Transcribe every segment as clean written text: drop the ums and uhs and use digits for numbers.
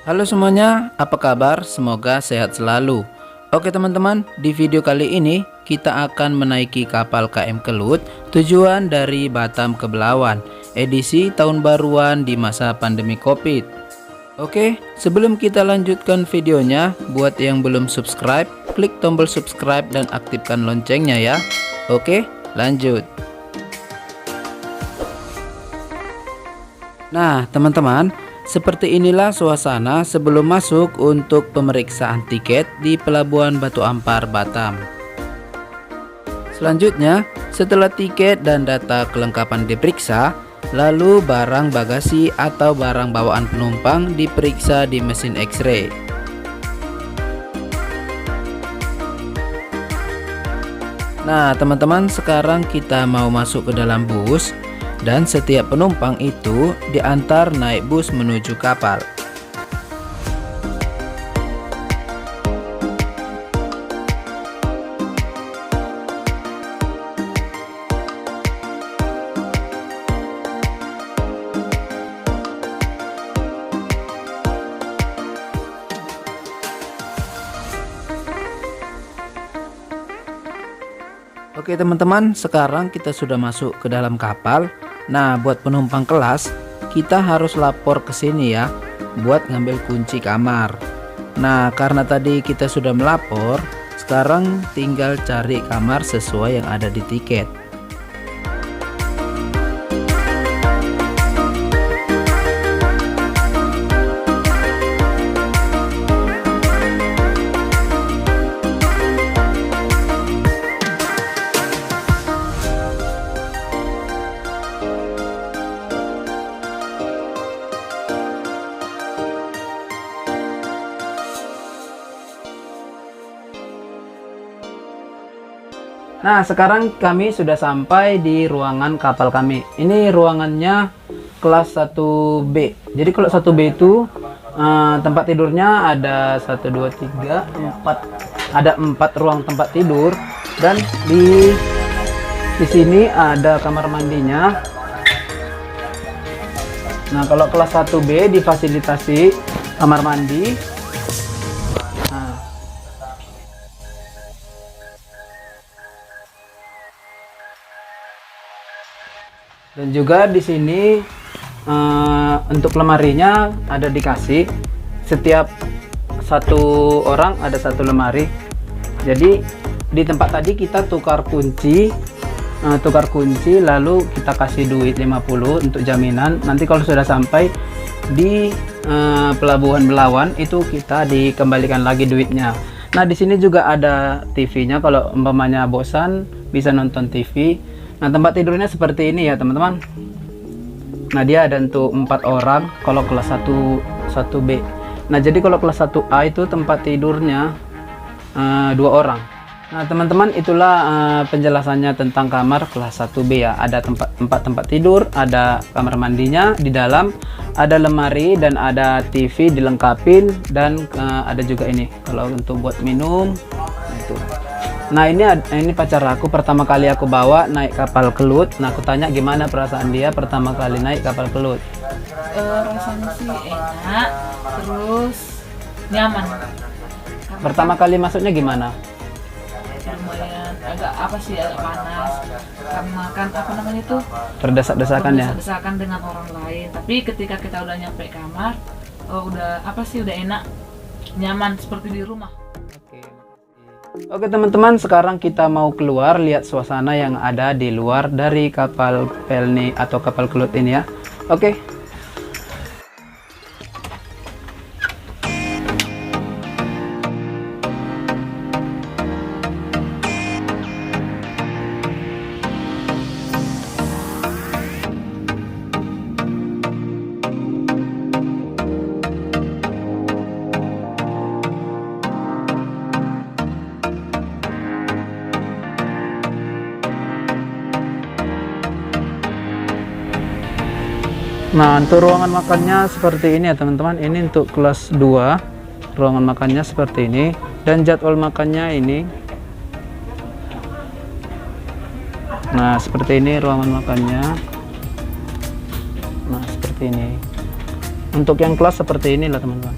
Halo semuanya, apa kabar? Semoga sehat selalu. Oke teman-teman, di video kali ini kita akan menaiki kapal KM Kelut tujuan dari Batam ke Belawan, edisi tahun baruan di masa pandemi Covid. Oke, sebelum kita lanjutkan videonya, buat yang belum subscribe, klik tombol subscribe dan aktifkan loncengnya ya. Oke, lanjut. Nah teman-teman, seperti inilah suasana sebelum masuk untuk pemeriksaan tiket di Pelabuhan Batu Ampar, Batam. Selanjutnya, setelah tiket dan data kelengkapan diperiksa, lalu barang bagasi atau barang bawaan penumpang diperiksa di mesin X-ray. Nah teman-teman, sekarang kita mau masuk ke dalam bus. Dan setiap penumpang itu diantar naik bus menuju kapal. Oke teman-teman, sekarang kita sudah masuk ke dalam kapal. Nah, buat penumpang kelas, kita harus lapor ke sini ya, buat ngambil kunci kamar. Nah, karena tadi kita sudah melapor, sekarang tinggal cari kamar sesuai yang ada di tiket. Nah, sekarang kami sudah sampai di ruangan kapal kami. Ini ruangannya kelas 1B. Jadi kalau 1B itu tempat tidurnya ada 1, 2, 3, 4. Ada 4 ruang tempat tidur, dan di sini ada kamar mandinya. Nah, kalau kelas 1B difasilitasi kamar mandi. Dan juga di sini untuk lemarinya ada dikasih, setiap satu orang ada satu lemari. Jadi di tempat tadi kita tukar kunci, lalu kita kasih duit 50 untuk jaminan. Nanti kalau sudah sampai di Pelabuhan Belawan itu kita dikembalikan lagi duitnya. Nah di sini juga ada TV-nya, kalau umpamanya bosan bisa nonton TV. Nah tempat tidurnya seperti ini ya teman-teman. Nah dia ada untuk 4 orang kalau kelas 1B. Nah jadi kalau kelas 1A itu tempat tidurnya 2 orang. Nah teman-teman, itulah penjelasannya tentang kamar kelas 1B ya. Ada tempat tidur, ada kamar mandinya di dalam, ada lemari dan ada TV dilengkapin, dan ada juga ini kalau untuk buat minum. Nah itu. Nah ini pacar aku, pertama kali aku bawa naik kapal Kelut. Nah aku tanya gimana perasaan dia pertama kali naik kapal Kelut. Rasanya sih enak, terus nyaman. Pertama kali masuknya gimana? Lumayan agak panas, karena kan itu Terdesak-desakan ya? Desak-desakan dengan orang lain. Tapi ketika kita udah nyampe kamar, udah enak, nyaman seperti di rumah. Oke teman-teman, sekarang kita mau keluar lihat suasana yang ada di luar dari kapal Pelni atau kapal Kelut ini ya. Oke. Nah untuk ruangan makannya seperti ini ya teman-teman. Ini untuk kelas 2, ruangan makannya seperti ini, dan jadwal makannya ini. Nah seperti ini ruangan makannya. Nah seperti ini. Untuk yang kelas seperti inilah teman-teman.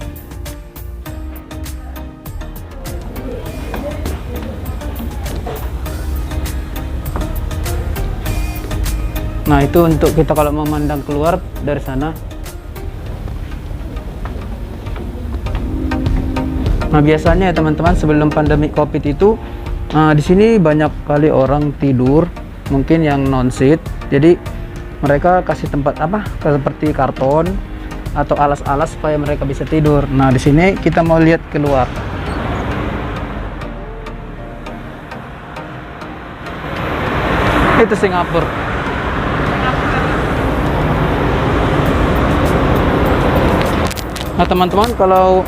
Nah, itu untuk kita kalau memandang keluar dari sana. Nah, biasanya ya teman-teman, sebelum pandemi Covid itu di sini banyak kali orang tidur, mungkin yang non-seat. Jadi mereka kasih tempat apa? Seperti karton atau alas-alas supaya mereka bisa tidur. Nah, di sini kita mau lihat keluar. Itu Singapura. Nah, teman-teman, kalau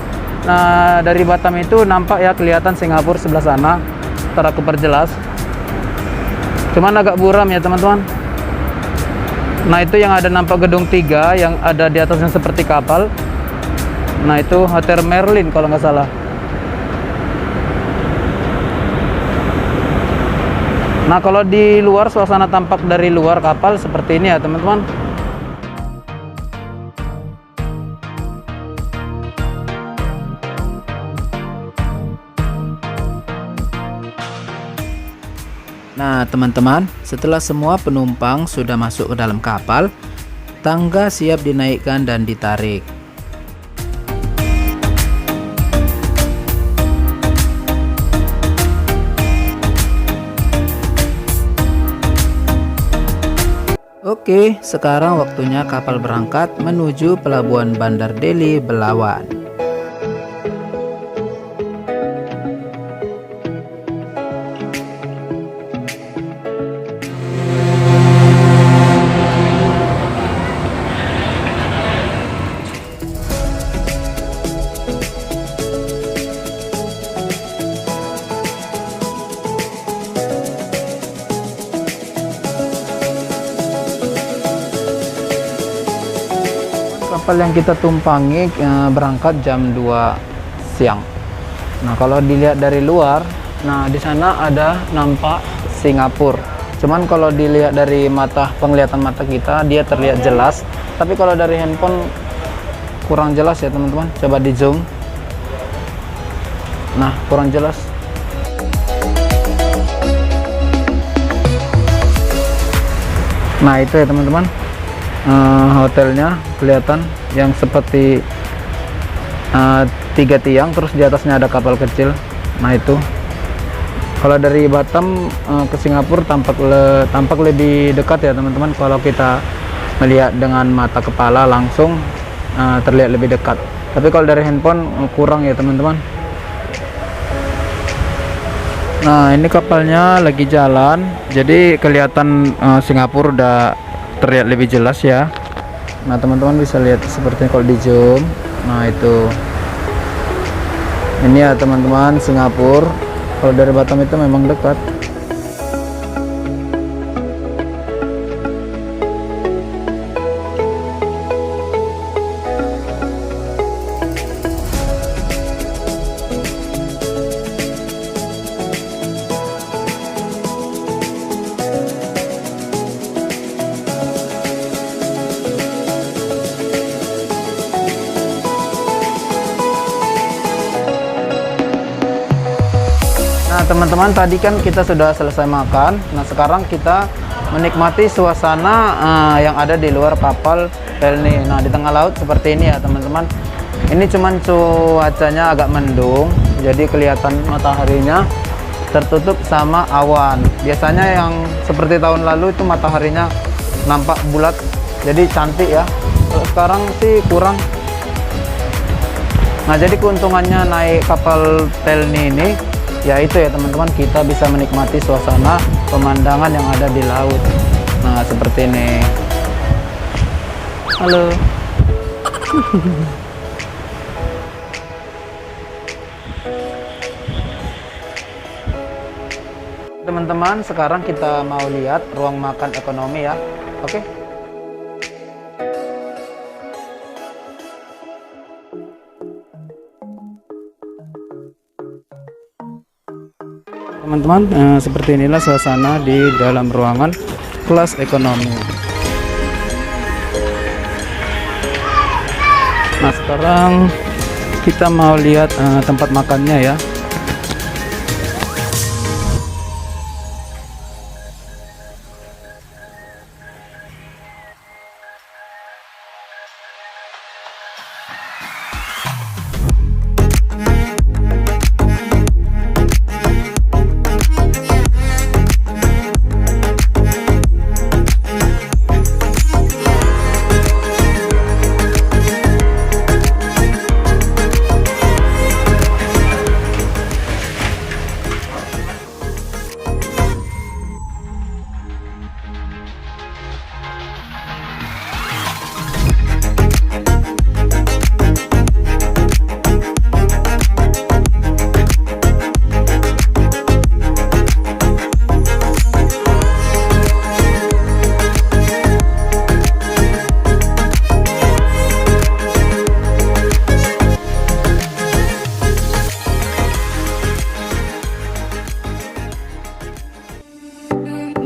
dari Batam itu nampak ya, kelihatan Singapura sebelah sana. Ntar aku perjelas. Cuman agak buram ya teman-teman. Nah, itu yang ada nampak gedung 3 yang ada di atasnya seperti kapal. Nah, itu Hotel Merlin kalau nggak salah. Nah, kalau di luar, suasana tampak dari luar kapal seperti ini ya teman-teman. Nah teman-teman, setelah semua penumpang sudah masuk ke dalam kapal, tangga siap dinaikkan dan ditarik. Oke, sekarang waktunya kapal berangkat menuju pelabuhan Bandar Deli, Belawan. Kapal yang kita tumpangi berangkat jam 2 siang. Nah, kalau dilihat dari luar, nah di sana ada nampak Singapura. Cuman kalau dilihat dari penglihatan mata kita, dia terlihat jelas. Tapi kalau dari handphone kurang jelas ya teman-teman. Coba di zoom. Nah, kurang jelas. Nah, itu ya teman-teman. Hotelnya kelihatan yang seperti 3 tiang, terus di atasnya ada kapal kecil. Nah, itu kalau dari Batam ke Singapura tampak lebih dekat ya teman-teman. Kalau kita melihat dengan mata kepala langsung terlihat lebih dekat, tapi kalau dari handphone kurang ya teman-teman. Nah, ini kapalnya lagi jalan, jadi kelihatan Singapura udah terlihat lebih jelas ya. Nah, teman-teman bisa lihat seperti kalau di zoom. Nah, itu ini ya teman-teman, Singapura. Kalau dari Batam itu memang dekat. Nah teman-teman, tadi kan kita sudah selesai makan. Nah sekarang kita menikmati suasana yang ada di luar kapal Pelni. Nah di tengah laut seperti ini ya teman-teman. Ini cuman cuacanya agak mendung, jadi kelihatan mataharinya tertutup sama awan. Biasanya yang seperti tahun lalu itu mataharinya nampak bulat, jadi cantik ya. Kalau sekarang sih kurang. Nah jadi keuntungannya naik kapal Pelni ini ya itu ya teman-teman, kita bisa menikmati suasana pemandangan yang ada di laut. Nah seperti ini. Halo. Teman-teman, sekarang kita mau lihat ruang makan ekonomi ya. Oke. Teman-teman, seperti inilah suasana di dalam ruangan kelas ekonomi. Nah sekarang kita mau lihat tempat makannya ya.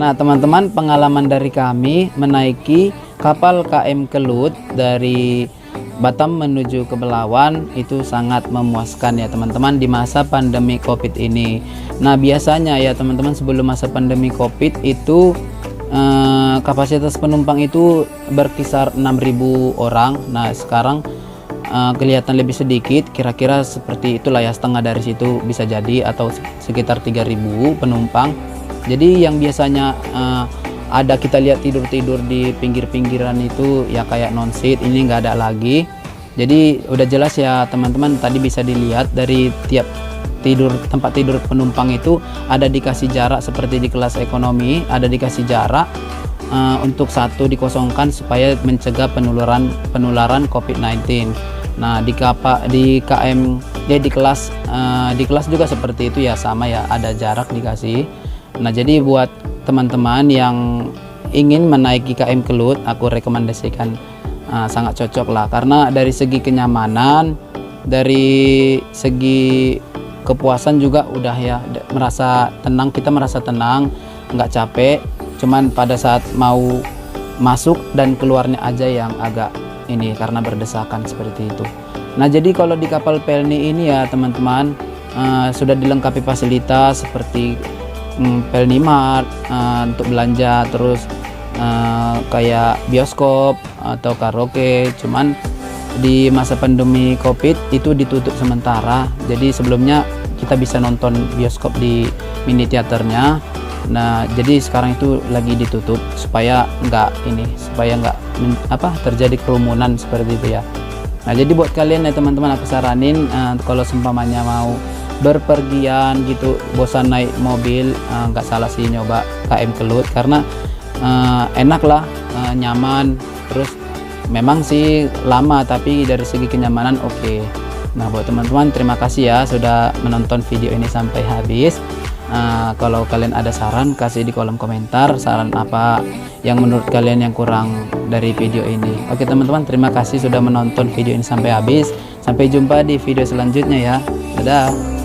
Nah teman-teman, pengalaman dari kami menaiki kapal KM Kelut dari Batam menuju ke Belawan itu sangat memuaskan ya teman-teman di masa pandemi COVID ini. Nah biasanya ya teman-teman, sebelum masa pandemi COVID itu kapasitas penumpang itu berkisar 6.000 orang. Nah sekarang kelihatan lebih sedikit, kira-kira seperti itulah ya, setengah dari situ bisa jadi, atau sekitar 3.000 penumpang. Jadi yang biasanya ada kita lihat tidur-tidur di pinggir-pinggiran itu ya kayak non seat, ini nggak ada lagi. Jadi udah jelas ya teman-teman, tadi bisa dilihat dari tiap tempat tidur penumpang itu ada dikasih jarak seperti di kelas ekonomi, ada dikasih jarak untuk satu dikosongkan supaya mencegah penularan COVID-19. Nah di KM ya di kelas juga seperti itu ya, sama ya, ada jarak dikasih. Nah jadi buat teman-teman yang ingin menaiki KM Kelut, aku rekomendasikan sangat cocok lah, karena dari segi kenyamanan, dari segi kepuasan juga udah ya, merasa tenang, kita merasa tenang, nggak capek, cuman pada saat mau masuk dan keluarnya aja yang agak ini karena berdesakan seperti itu. Nah jadi kalau di kapal Pelni ini ya teman-teman, sudah dilengkapi fasilitas seperti Pelni Mart untuk belanja, terus kayak bioskop atau karaoke. Cuman di masa pandemi COVID itu ditutup sementara, jadi sebelumnya kita bisa nonton bioskop di mini teaternya. Nah jadi sekarang itu lagi ditutup supaya nggak terjadi kerumunan seperti itu ya. Nah jadi buat kalian ya teman-teman, aku saranin kalau seumpamanya mau berpergian gitu, bosan naik mobil, nggak salah sih nyoba KM Kelut, karena enak lah, nyaman, terus memang sih lama tapi dari segi kenyamanan oke. Nah buat teman-teman, terima kasih ya sudah menonton video ini sampai habis. Kalau kalian ada saran, kasih di kolom komentar saran apa yang menurut kalian yang kurang dari video ini. Oke teman-teman, terima kasih sudah menonton video ini sampai habis. Sampai jumpa di video selanjutnya ya. Dadah.